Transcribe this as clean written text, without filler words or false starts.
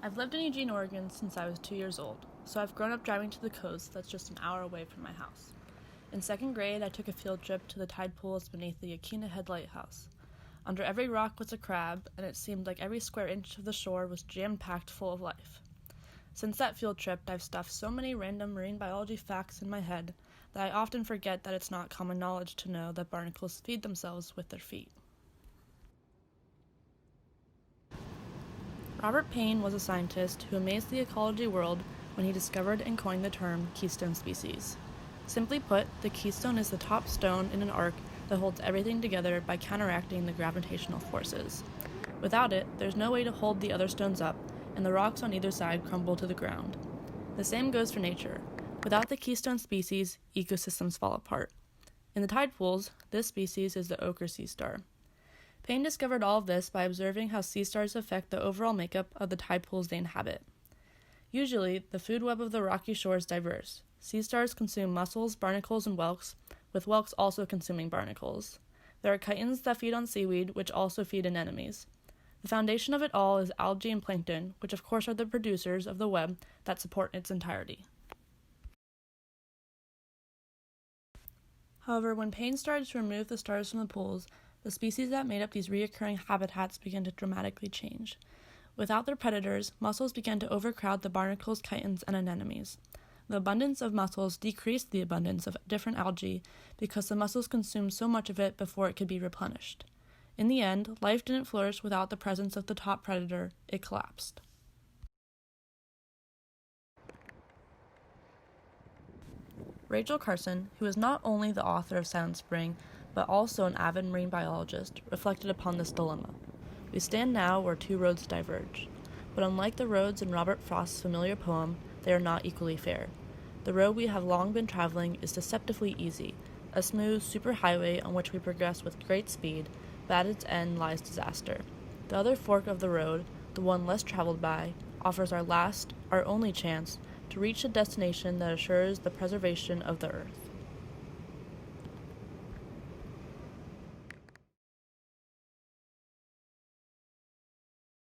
I've lived in Eugene, Oregon since I was 2 years old, so I've grown up driving to the coast that's just an hour away from my house. In second grade, I took a field trip to the tide pools beneath the Yaquina Head Lighthouse. Under every rock was a crab, and it seemed like every square inch of the shore was jam-packed full of life. Since that field trip, I've stuffed so many random marine biology facts in my head that I often forget that it's not common knowledge to know that barnacles feed themselves with their feet. Robert Payne was a scientist who amazed the ecology world when he discovered and coined the term keystone species. Simply put, the keystone is the top stone in an arc that holds everything together by counteracting the gravitational forces. Without it, there's no way to hold the other stones up, and the rocks on either side crumble to the ground. The same goes for nature. Without the keystone species, ecosystems fall apart. In the tide pools, this species is the ochre sea star. Payne discovered all of this by observing how sea stars affect the overall makeup of the tide pools they inhabit. Usually, the food web of the rocky shore is diverse. Sea stars consume mussels, barnacles, and whelks, with whelks also consuming barnacles. There are chitons that feed on seaweed, which also feed anemones. The foundation of it all is algae and plankton, which of course are the producers of the web that support its entirety. However, when Payne started to remove the stars from the pools, the species that made up these recurring habitats began to dramatically change. Without their predators, mussels began to overcrowd the barnacles, chitons, and anemones. The abundance of mussels decreased the abundance of different algae because the mussels consumed so much of it before it could be replenished. In the end, life didn't flourish without the presence of the top predator. It collapsed. Rachel Carson, who is not only the author of Silent Spring, but also an avid marine biologist, reflected upon this dilemma. We stand now where two roads diverge. But unlike the roads in Robert Frost's familiar poem, they are not equally fair. The road we have long been traveling is deceptively easy, a smooth superhighway on which we progress with great speed, but at its end lies disaster. The other fork of the road, the one less traveled by, offers our only chance to reach a destination that assures the preservation of the earth.